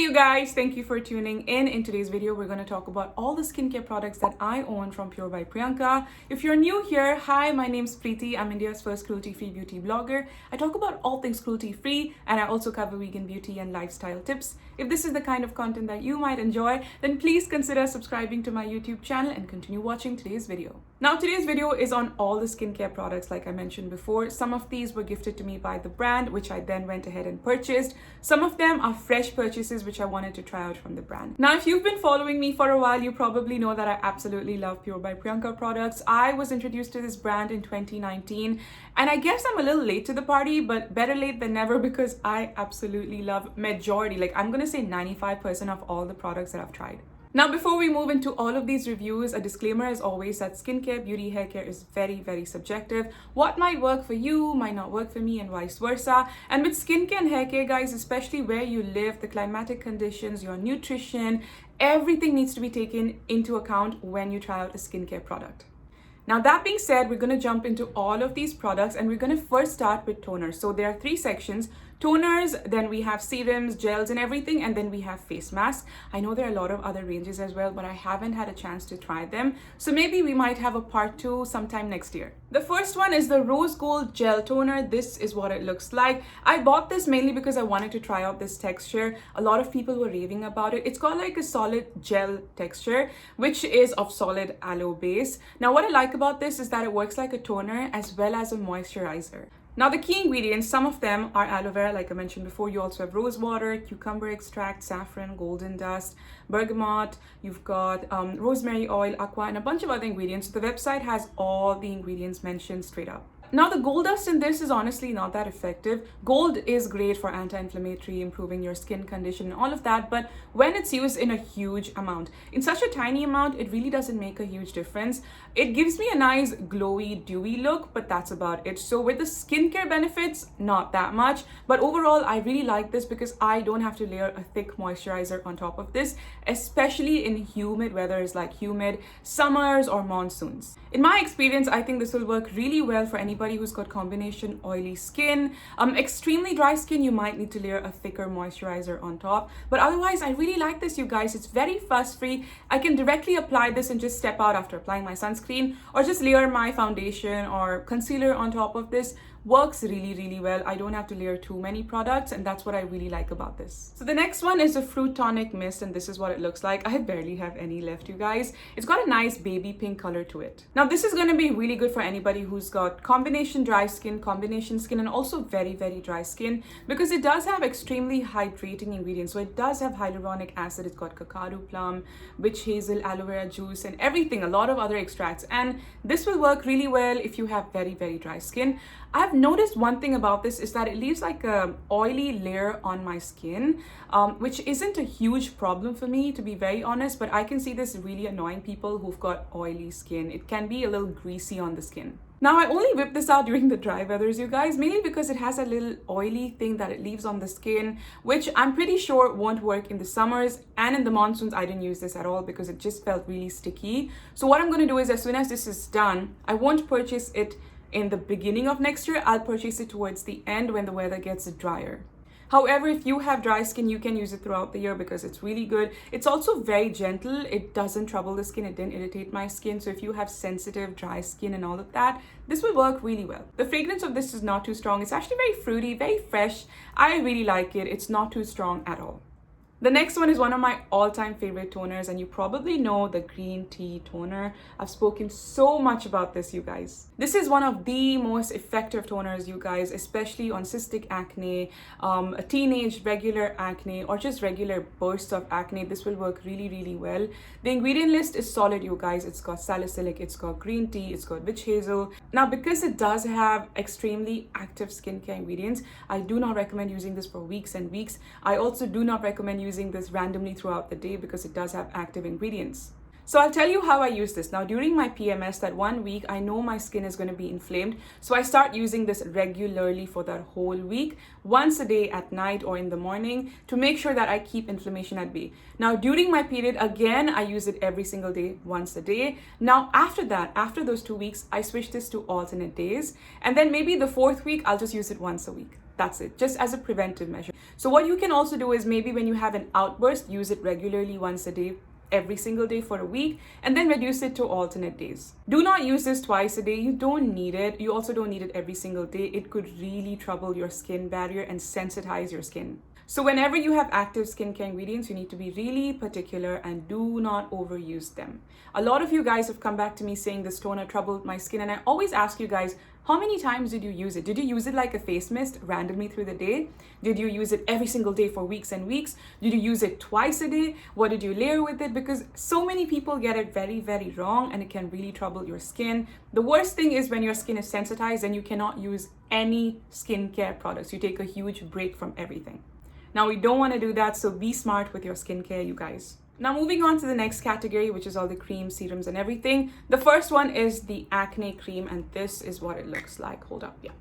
you guys, thank you for tuning in. In today's video, we're going to talk about all the skincare products that I own from Pure by Priyanka. If you're new here, hi, my name's Preeti. I'm India's first cruelty-free beauty blogger. I talk about all things cruelty-free, and I also cover vegan beauty and lifestyle tips. If this is the kind of content that you might enjoy, then please consider subscribing to my YouTube channel and continue watching today's video. Now, today's video is on all the skincare products like I mentioned before. Some of these were gifted to me by the brand, which I then went ahead and purchased. Some of them are fresh purchases which I wanted to try out from the brand. Now, if you've been following me for a while, you probably know that I absolutely love Pure by Priyanka products. I was introduced to this brand in 2019, and I guess I'm a little late to the party, but better late than never because I absolutely love majority, like I'm gonna say 95% of all the products that I've tried. Now, before we move into all of these reviews, a disclaimer as always that skincare, beauty, hair care is very, very subjective. What might work for you might not work for me and vice versa. And with skincare and hair care, guys, especially where you live, the climatic conditions, your nutrition, everything needs to be taken into account when you try out a skincare product. Now, that being said, we're going to jump into all of these products and we're going to first start with toners. So there are three sections: toners, then we have serums, gels and everything, and then we have face masks. I know there are a lot of other ranges as well, but I haven't had a chance to try them. So maybe we might have a part 2 sometime next year. The first one is the Rose Gold Gel Toner. This is what it looks like. I bought this mainly because I wanted to try out this texture. A lot of people were raving about it. It's got like a solid gel texture, which is of solid aloe base. Now, what I like about this is that it works like a toner as well as a moisturizer. Now, the key ingredients, some of them are aloe vera, like I mentioned before. You also have rose water, cucumber extract, saffron, golden dust, bergamot. You've got rosemary oil, aqua, and a bunch of other ingredients. The website has all the ingredients mentioned straight up. Now, the gold dust in this is honestly not that effective. Gold is great for anti-inflammatory, improving your skin condition and all of that, but when it's used in a huge amount, in such a tiny amount, it really doesn't make a huge difference. It gives me a nice glowy, dewy look, but that's about it. So with the skincare benefits, not that much, but overall, I really like this because I don't have to layer a thick moisturizer on top of this, especially in humid weathers like humid summers or monsoons. In my experience, I think this will work really well for anybody who's got combination oily skin. Extremely dry skin, you might need to layer a thicker moisturizer on top. But otherwise, I really like this, you guys. It's very fuss-free. I can directly apply this and just step out after applying my sunscreen, or just layer my foundation or concealer on top of this. Works really, really well. I don't have to layer too many products, and that's what I really like about this. So the next one is a Fruit Tonic Mist, and this is what it looks like. I barely have any left, you guys. It's got a nice baby pink color to it. Now, this is going to be really good for anybody who's got combination dry skin, combination skin, and also very, very dry skin, because it does have extremely hydrating ingredients. So it does have hyaluronic acid, it's got cacao plum, witch hazel, aloe vera juice, and everything, a lot of other extracts. And this will work really well if you have very, very dry skin. I've noticed one thing about this is that it leaves like a oily layer on my skin, which isn't a huge problem for me, to be very honest, but I can see this really annoying people who've got oily skin. It can be a little greasy on the skin. Now, I only whip this out during the dry weathers, you guys, mainly because it has a little oily thing that it leaves on the skin, which I'm pretty sure won't work in the summers, and in the monsoons, I didn't use this at all because it just felt really sticky. So what I'm going to do is, as soon as this is done, I won't purchase it in the beginning of next year. I'll purchase it towards the end when the weather gets drier. However, if you have dry skin, you can use it throughout the year because it's really good. It's also very gentle. It doesn't trouble the skin. It didn't irritate my skin. So if you have sensitive, dry skin and all of that, this will work really well. The fragrance of this is not too strong. It's actually very fruity, very fresh. I really like it. It's not too strong at all. The next one is one of my all-time favorite toners, and you probably know the green tea toner. I've spoken so much about this, you guys. This is one of the most effective toners, you guys, especially on cystic acne, a teenage regular acne, or just regular bursts of acne. This will work really, really well. The ingredient list is solid, you guys. It's got salicylic, it's got green tea, it's got witch hazel. Now, because it does have extremely active skincare ingredients, I do not recommend using this for weeks and weeks. I also do not recommend using this randomly throughout the day because it does have active ingredients. So I'll tell you how I use this. Now, during my PMS, that 1 week, I know my skin is going to be inflamed. So I start using this regularly for that whole week, once a day at night or in the morning, to make sure that I keep inflammation at bay. Now, during my period, again, I use it every single day, once a day. Now, after that, after those 2 weeks, I switch this to alternate days. And then maybe the 4th week, I'll just use it once a week. That's it, just as a preventive measure. So what you can also do is maybe when you have an outburst, use it regularly once a day, every single day for a week, and then reduce it to alternate days. Do not use this twice a day. You don't need it. You also don't need it every single day. It could really trouble your skin barrier and sensitize your skin. So whenever you have active skincare ingredients, you need to be really particular and do not overuse them. A lot of you guys have come back to me saying this toner troubled my skin, and I always ask you guys, how many times did you use it? Did you use it like a face mist randomly through the day? Did you use it every single day for weeks and weeks? Did you use it twice a day? What did you layer with it? Because so many people get it very, very wrong, and it can really trouble your skin. The worst thing is when your skin is sensitized and you cannot use any skincare products. You take a huge break from everything. Now, we don't want to do that, so be smart with your skincare, you guys. Now, moving on to the next category, which is all the creams, serums, and everything. The first one is the Acne Cream, and this is what it looks like. Hold up, yeah.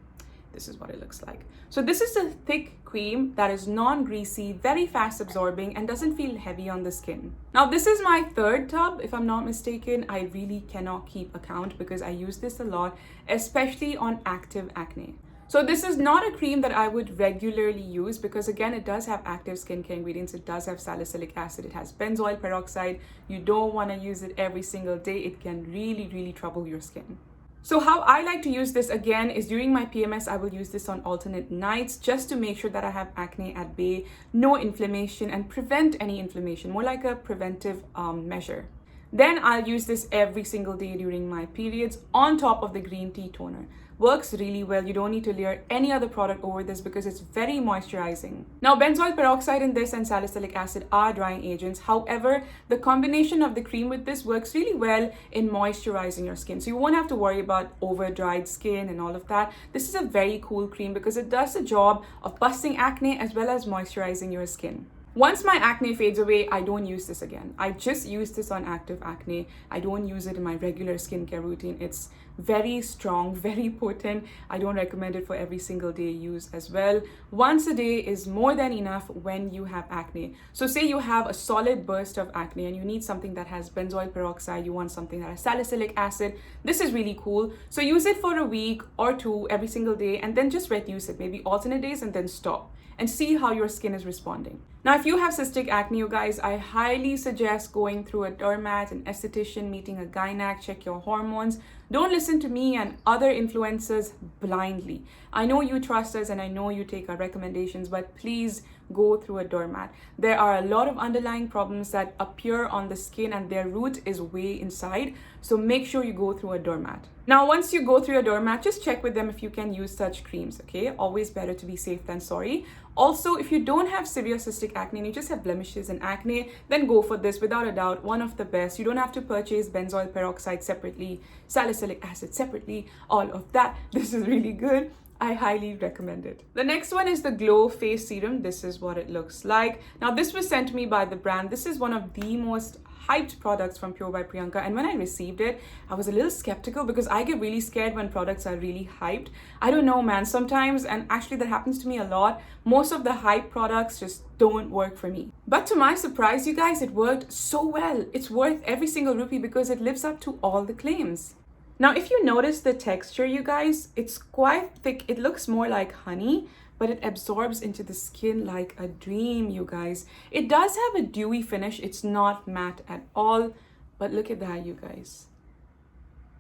This is what it looks like. So this is a thick cream that is non-greasy, very fast absorbing, and doesn't feel heavy on the skin. Now, this is my third tub, if I'm not mistaken. I really cannot keep account because I use this a lot, especially on active acne. So this is not a cream that I would regularly use because, again, it does have active skincare ingredients. It does have salicylic acid. It has benzoyl peroxide. You don't want to use it every single day. It can really, really trouble your skin. So how I like to use this, again, is during my PMS, I will use this on alternate nights just to make sure that I have acne at bay, no inflammation, and prevent any inflammation, more like a preventive measure. Then I'll use this every single day during my periods on top of the green tea toner. Works really well. You don't need to layer any other product over this because it's very moisturizing. Now, benzoyl peroxide in this and salicylic acid are drying agents. However, the combination of the cream with this works really well in moisturizing your skin. So you won't have to worry about over dried skin and all of that. This is a very cool cream because it does the job of busting acne as well as moisturizing your skin. Once my acne fades away, I don't use this again. I just use this on active acne. I don't use it in my regular skincare routine. It's very strong, very potent. I don't recommend it for every single day use as well. Once a day is more than enough when you have acne. So say you have a solid burst of acne and you need something that has benzoyl peroxide, you want something that has salicylic acid. This is really cool. So use it for a week or two every single day and then just reduce it, maybe alternate days, and then stop and see how your skin is responding. Now, if you have cystic acne, you guys, I highly suggest going through a dermat, an esthetician, meeting a gynac, check your hormones. Don't listen to me and other influencers blindly. I know you trust us and I know you take our recommendations, but please go through a dermat. There are a lot of underlying problems that appear on the skin and their root is way inside. So make sure you go through a dermat. Now, once you go through a dermat, just check with them if you can use such creams, okay? Always better to be safe than sorry. Also, if you don't have severe cystic acne and you just have blemishes and acne, then go for this, without a doubt, one of the best. You don't have to purchase benzoyl peroxide separately, salicylic acid separately, all of that. This is really good. I highly recommend it. The next one is the Glow Face Serum. This is what it looks like. Now, this was sent to me by the brand. This is one of the most hyped products from Pure by Priyanka, and when I received it, I was a little skeptical because I get really scared when products are really hyped. I don't know, man, sometimes, and actually that happens to me a lot, most of the hype products just don't work for me. But to my surprise, you guys, it worked so well. It's worth every single rupee because it lives up to all the claims. Now, if you notice the texture, you guys, it's quite thick. It looks more like honey, but it absorbs into the skin like a dream, you guys. It does have a dewy finish. It's not matte at all, but look at that, you guys.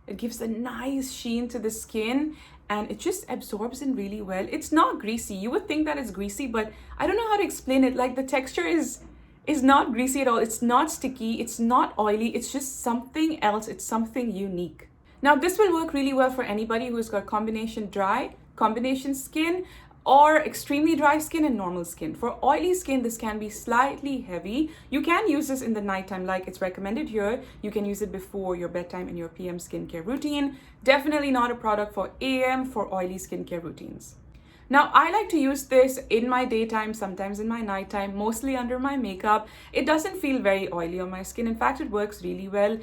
It gives a nice sheen to the skin and it just absorbs in really well. It's not greasy. You would think that it's greasy, but I don't know how to explain it. Like, the texture is not greasy at all. It's not sticky. It's not oily. It's just something else. It's something unique. Now, this will work really well for anybody who's got combination dry, combination skin, or extremely dry skin and normal skin. For oily skin, this can be slightly heavy. You can use this in the nighttime like it's recommended here. You can use it before your bedtime in your PM skincare routine. Definitely not a product for AM for oily skincare routines. Now, I like to use this in my daytime, sometimes in my nighttime, mostly under my makeup. It doesn't feel very oily on my skin. In fact, it works really well.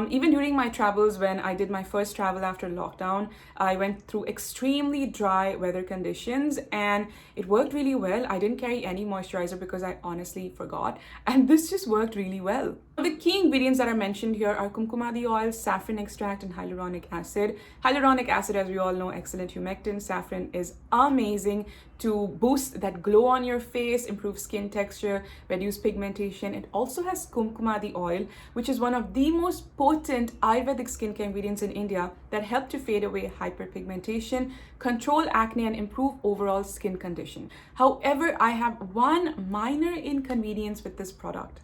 Even during my travels, when I did my first travel after lockdown, I went through extremely dry weather conditions and it worked really well. I didn't carry any moisturizer because I honestly forgot. And this just worked really well. The key ingredients that are mentioned here are kumkumadi oil, saffron extract, and hyaluronic acid. Hyaluronic acid, as we all know, excellent humectant. Saffron is amazing amazing to boost that glow on your face, improve skin texture, reduce pigmentation. It also has kumkumadi oil, which is one of the most potent Ayurvedic skincare ingredients in India that help to fade away hyperpigmentation, control acne, and improve overall skin condition. However, I have one minor inconvenience with this product.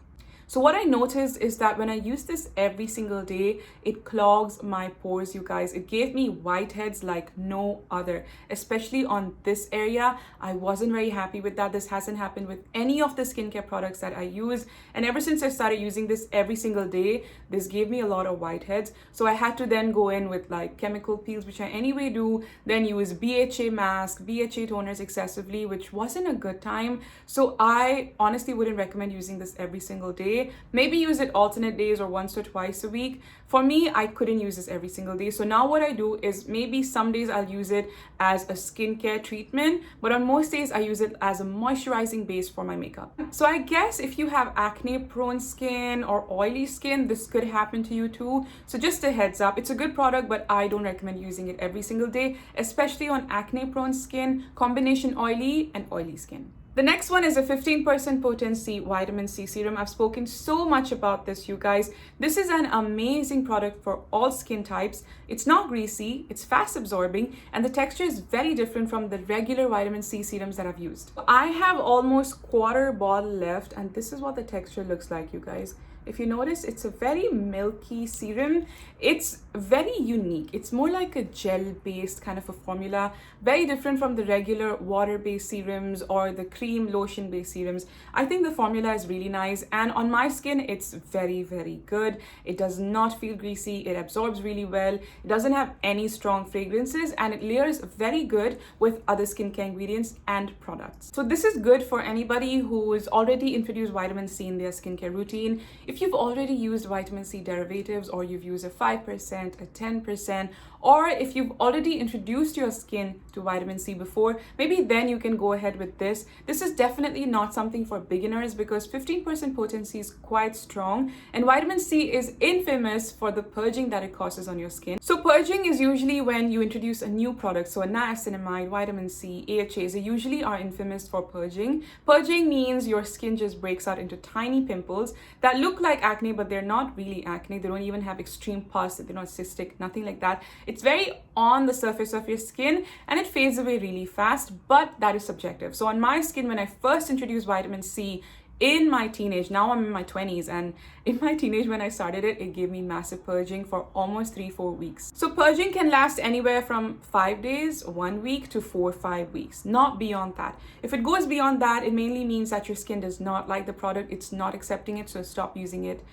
So what I noticed is that when I use this every single day, it clogs my pores, you guys. It gave me whiteheads like no other, especially on this area. I wasn't very happy with that. This hasn't happened with any of the skincare products that I use. And ever since I started using this every single day, this gave me a lot of whiteheads. So I had to then go in with like chemical peels, which I anyway do, then use BHA mask, BHA toners excessively, which wasn't a good time. So I honestly wouldn't recommend using this every single day. Maybe use it alternate days or once or twice a week. For me, I couldn't use this every single day. So now what I do is maybe some days I'll use it as a skincare treatment, but on most days I use it as a moisturizing base for my makeup. So I guess if you have acne prone skin or oily skin, this could happen to you too. So just a heads up, it's a good product, but I don't recommend using it every single day, especially on acne prone skin, combination oily and oily skin. The next one is a 15% potency vitamin C serum. I've spoken so much about this, you guys. This is an amazing product for all skin types. It's not greasy, it's fast absorbing, and the texture is very different from the regular vitamin C serums that I've used. I have almost quarter bottle left, and this is what the texture looks like, you guys. If you notice, it's a very milky serum. It's very unique. It's more like a gel-based kind of a formula, very different from the regular water-based serums or the cream lotion-based serums. I think the formula is really nice, and on my skin, it's very, very good. It does not feel greasy. It absorbs really well. It doesn't have any strong fragrances, and it layers very good with other skincare ingredients and products. So this is good for anybody who has already introduced vitamin C in their skincare routine. If you've already used vitamin C derivatives, or you've used a 5%, a 10%, or if you've already introduced your skin to vitamin C before, maybe then you can go ahead with this. This is definitely not something for beginners because 15% potency is quite strong, and vitamin C is infamous for the purging that it causes on your skin. So purging is usually when you introduce a new product. So a niacinamide, vitamin C, AHAs, they usually are infamous for purging. Purging means your skin just breaks out into tiny pimples that look like acne, but they're not really acne. They don't even have extreme pus, they're not cystic, nothing like that. It's very on the surface of your skin and it fades away really fast, but that is subjective. So on my skin, when I first introduced vitamin C in my teenage, now I'm in my 20s, and in my teenage when I started it, it gave me massive purging for almost 3-4 weeks. So purging can last anywhere from 5 days, 1 week to 4-5 weeks, not beyond that. If it goes beyond that, it mainly means that your skin does not like the product, it's not accepting it, so stop using it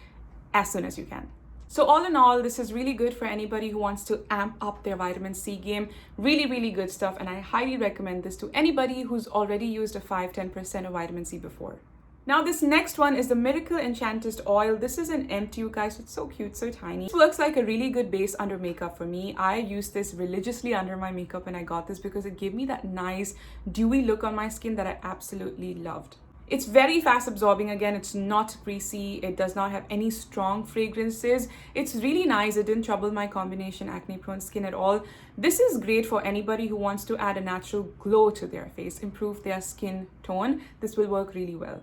as soon as you can. So all in all, this is really good for anybody who wants to amp up their vitamin C game. Really, really good stuff, and I highly recommend this to anybody who's already used a 5-10% of vitamin C before. Now this next one is the Miracle Enchanted Oil. This is an empty, you guys. It's so cute, so tiny. This works like a really good base under makeup for me. I use this religiously under my makeup, and I got this because it gave me that nice dewy look on my skin that I absolutely loved. It's very fast absorbing. Again, it's not greasy. It does not have any strong fragrances. It's really nice. It didn't trouble my combination acne prone skin at all. This is great for anybody who wants to add a natural glow to their face, improve their skin tone. This will work really well.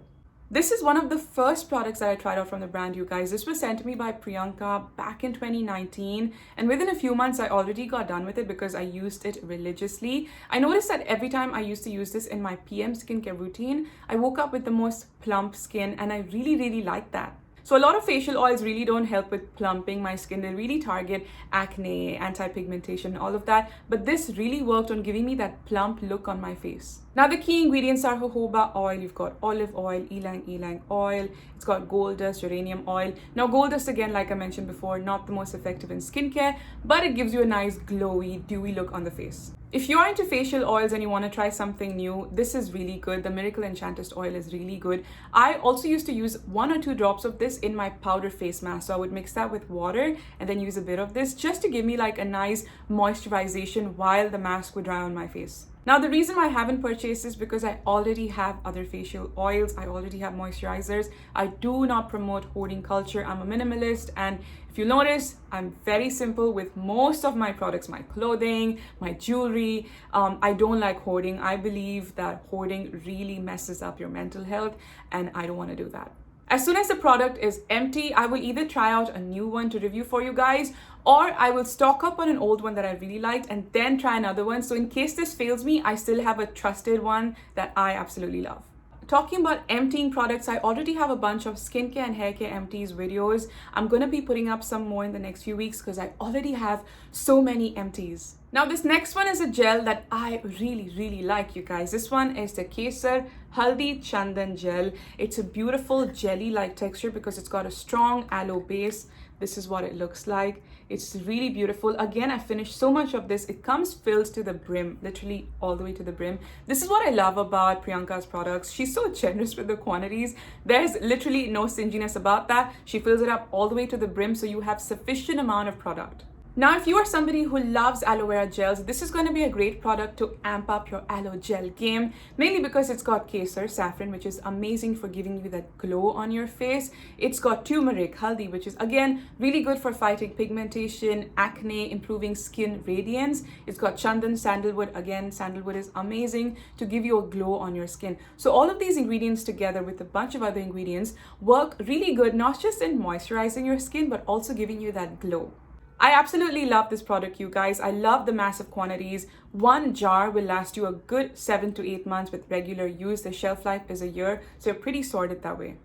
This is one of the first products that I tried out from the brand, you guys. This was sent to me by Priyanka back in 2019, and within a few months I already got done with it because I used it religiously. I noticed that every time I used to use this in my PM skincare routine, I woke up with the most plump skin, and I really, really liked that. So a lot of facial oils really don't help with plumping my skin. They really target acne, anti-pigmentation, all of that. But this really worked on giving me that plump look on my face. Now the key ingredients are jojoba oil, you've got olive oil, ylang oil, it's got gold dust, geranium oil. Now gold dust, again, like I mentioned before, not the most effective in skincare, but it gives you a nice glowy, dewy look on the face. If you're into facial oils and you want to try something new, this is really good. The Miracle Enchanted Oil is really good. I also used to use 1 or 2 drops of this in my powder face mask. So I would mix that with water and then use a bit of this just to give me like a nice moisturization while the mask would dry on my face. Now, the reason why I haven't purchased this is because I already have other facial oils, I already have moisturizers. I do not promote hoarding culture. I'm a minimalist, and if you notice, I'm very simple with most of my products, my clothing, my jewelry. I don't like hoarding. I believe that hoarding really messes up your mental health, and I don't want to do that. As soon as the product is empty, I will either try out a new one to review for you guys, or I will stock up on an old one that I really liked and then try another one. So in case this fails me, I still have a trusted one that I absolutely love. Talking about emptying products, I already have a bunch of skincare and hair care empties videos. I'm going to be putting up some more in the next few weeks because I already have so many empties. Now, this next one is a gel that I really like, you guys. This one is the Kesar Haldi Chandan gel. It's a beautiful jelly-like texture because it's got a strong aloe base. This is what it looks like. It's really beautiful. Again, I finished so much of this. It comes filled to the brim, literally all the way to the brim. This is what I love about Priyanka's products. She's so generous with the quantities. There's literally no stinginess about that. She fills it up all the way to the brim, so you have sufficient amount of product. Now, if you are somebody who loves aloe vera gels, this is going to be a great product to amp up your aloe gel game, mainly because it's got Kesar, saffron, which is amazing for giving you that glow on your face. It's got turmeric, haldi, which is again really good for fighting pigmentation, acne, improving skin radiance. It's got chandan, sandalwood. Again, sandalwood is amazing to give you a glow on your skin. So all of these ingredients together with a bunch of other ingredients work really good, not just in moisturizing your skin, but also giving you that glow. I absolutely love this product, you guys. I love the massive quantities. One jar will last you a good 7 to 8 months with regular use. The shelf life is a year, so you're pretty sorted that way.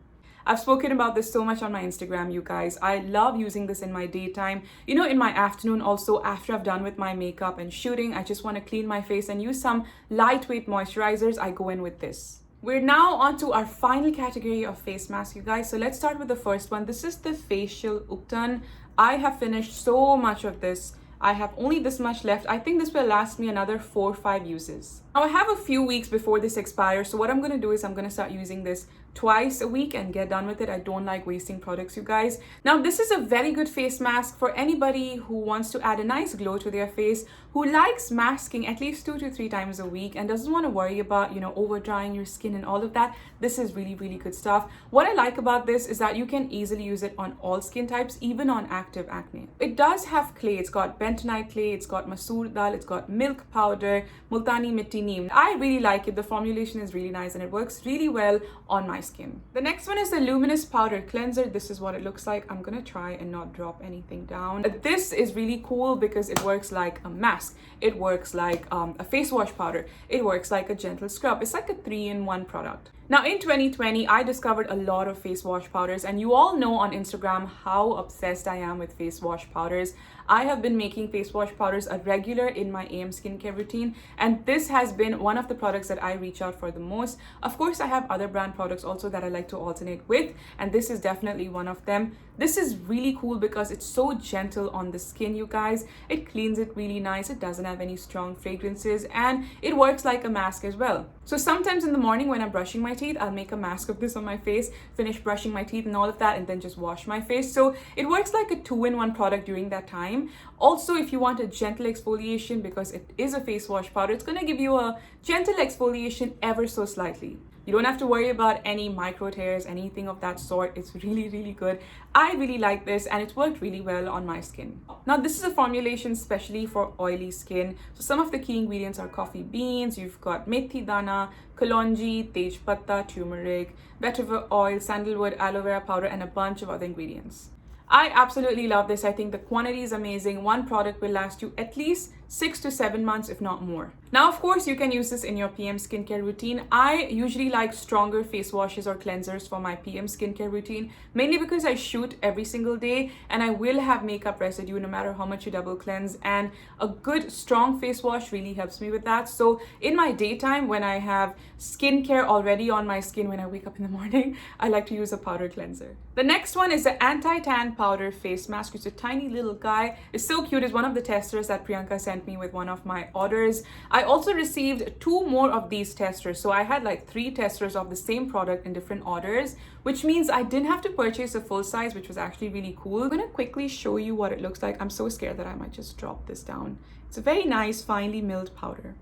I've spoken about this so much on my Instagram, you guys. I love using this in my daytime. You know, in my afternoon also, after I've done with my makeup and shooting, I just want to clean my face and use some lightweight moisturizers. I go in with this. We're now on to our final category of face masks, you guys. So let's start with the first one. This is the Facial Uptan. I have finished so much of this. I have only this much left. I think this will last me another 4 or 5 uses. Now, I have a few weeks before this expires. So what I'm going to do is I'm going to start using this twice a week and get done with it. I don't like wasting products, you guys. Now, this is a very good face mask for anybody who wants to add a nice glow to their face, who likes masking at least 2 to 3 times a week and doesn't want to worry about, you know, over drying your skin and all of that. This is really good stuff. What I like about this is that you can easily use it on all skin types, even on active acne. It does have clay. It's got bentonite clay, it's got masoor dal, it's got milk powder, multani mitti neem. I really like it. The formulation is really nice and it works really well on my skin. The next one is the Luminous powder cleanser. This is what it looks like. I'm gonna try and not drop anything down. This is really cool because it works like a mask. It works like a face wash powder. It works like a gentle scrub. It's like a 3-in-1 product. Now, in 2020, I discovered a lot of face wash powders, and you all know on Instagram how obsessed I am with face wash powders. I have been making face wash powders a regular in my AM skincare routine, and this has been one of the products that I reach out for the most. Of course, I have other brand products also that I like to alternate with, and this is definitely one of them. This is really cool because it's so gentle on the skin, you guys. It cleans it really nice. It doesn't have any strong fragrances, and it works like a mask as well. So sometimes in the morning when I'm brushing my teeth, I'll make a mask of this on my face, finish brushing my teeth and all of that, and then just wash my face. So it works like a 2-in-1 product during that time. Also, if you want a gentle exfoliation, because it is a face wash powder, it's going to give you a gentle exfoliation ever so slightly. You don't have to worry about any micro tears, anything of that sort. It's really good. I really like this and it's worked really well on my skin. Now, this is a formulation especially for oily skin. So some of the key ingredients are coffee beans, you've got methi dana, kalonji, tej patta, turmeric, vetiver oil, sandalwood, aloe vera powder, and a bunch of other ingredients. I absolutely love this. I think the quantity is amazing. One product will last you at least 6 to 7 months, if not more. Now, of course, you can use this in your PM skincare routine. I usually like stronger face washes or cleansers for my PM skincare routine, mainly because I shoot every single day and I will have makeup residue no matter how much you double cleanse, and a good strong face wash really helps me with that. So in my daytime, when I have skincare already on my skin when I wake up in the morning, I like to use a powder cleanser. The next one is the anti-tan powder face mask. It's a tiny little guy. It's so cute. It's one of the testers that Priyanka sent me with one of my orders. I also received 2 more of these testers. So I had like 3 testers of the same product in different orders, which means I didn't have to purchase a full size, which was actually really cool. I'm gonna quickly show you what it looks like. I'm so scared that I might just drop this down. It's a very nice, finely milled powder.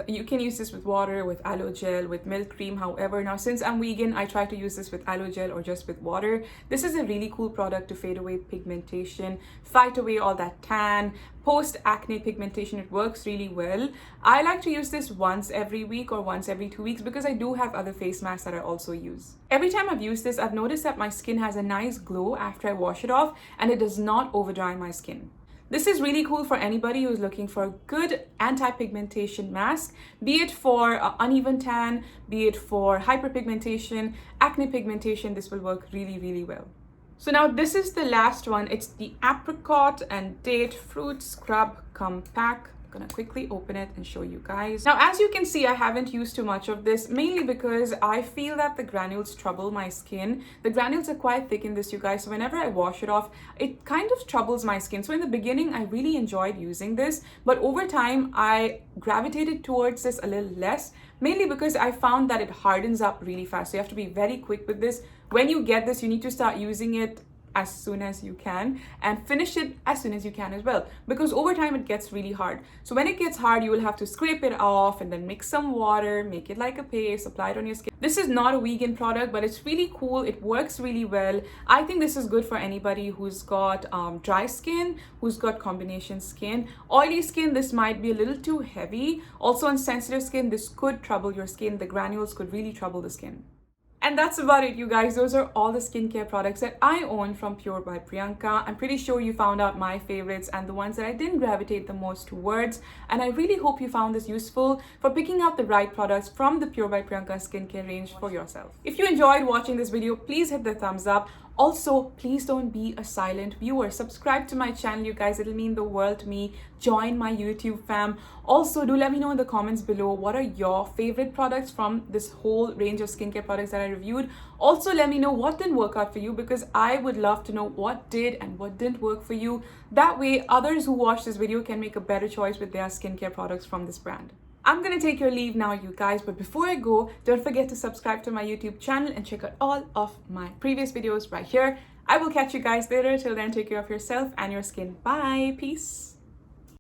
you can use this with water, with aloe gel, with milk cream. However, now since I'm vegan, I try to use this with aloe gel or just with water. This is a really cool product to fade away pigmentation, fight away all that tan, post acne pigmentation. It works really well. I like to use this once every week or once every 2 weeks because I do have other face masks that I also use. Every time I've used this, I've noticed that my skin has a nice glow after I wash it off, and it does not over dry my skin. This is really cool for anybody who's looking for a good anti-pigmentation mask, be it for uneven tan, be it for hyperpigmentation, acne pigmentation. This will work really, really well. So now this is the last one. It's the Apricot and Date Fruit Scrub Compact. I'm gonna quickly open it and show you guys. Now, as you can see, I haven't used too much of this, mainly because I feel that the granules trouble my skin. The granules are quite thick in this, you guys, so whenever I wash it off, it kind of troubles my skin. So in the beginning, I really enjoyed using this, but over time, I gravitated towards this a little less, mainly because I found that it hardens up really fast. So you have to be very quick with this. When you get this, you need to start using it as soon as you can and finish it as soon as you can as well, because over time it gets really hard. So when it gets hard, you will have to scrape it off and then mix some water, make it like a paste, apply it on your skin. This is not a vegan product, but it's really cool. It works really well. I think this is good for anybody who's got dry skin, who's got combination skin. Oily skin, this might be a little too heavy. Also on sensitive skin, this could trouble your skin. The granules could really trouble the skin. And that's about it, you guys. Those are all the skincare products that I own from Pure by Priyanka. I'm pretty sure you found out my favorites and the ones that I didn't gravitate the most towards. And I really hope you found this useful for picking out the right products from the Pure by Priyanka skincare range for yourself. If you enjoyed watching this video, please hit the thumbs up. Also, please don't be a silent viewer. Subscribe to my channel, you guys. It'll mean the world to me. Join my YouTube fam. Also, do let me know in the comments below what are your favorite products from this whole range of skincare products that I reviewed. Also, let me know what didn't work out for you, because I would love to know what did and what didn't work for you. That way, others who watch this video can make a better choice with their skincare products from this brand. I'm gonna take your leave now, you guys, but before I go, don't forget to subscribe to my YouTube channel and check out all of my previous videos right here. I will catch you guys later. Till then, take care of yourself and your skin. Bye. Peace.